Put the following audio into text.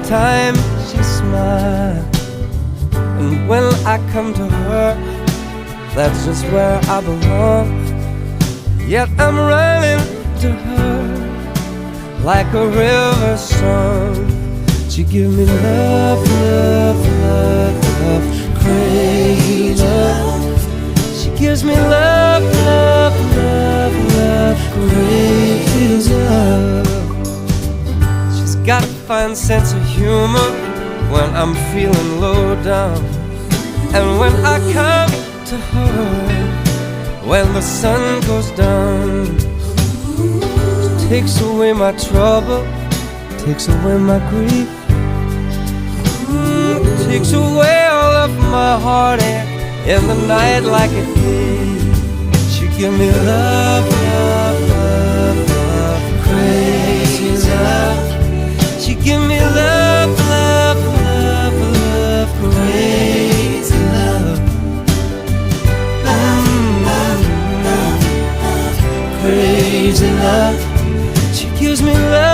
time she smiles. And when I come to her, that's just where I belong. Yet I'm running to her like a river song. She gives me love, love, love, love, crazy love. She gives me love, love, love, love, crazy love. She's got a fine sense of humor when I'm feeling low down. And when I come to her, when the sun goes down, she takes away my trouble, takes away my grief, takes away all of my heartache in the night like a thief. She give me love, love, love, love, crazy love. She give me love, love, love, love, crazy love. Crazy love. She gives me love.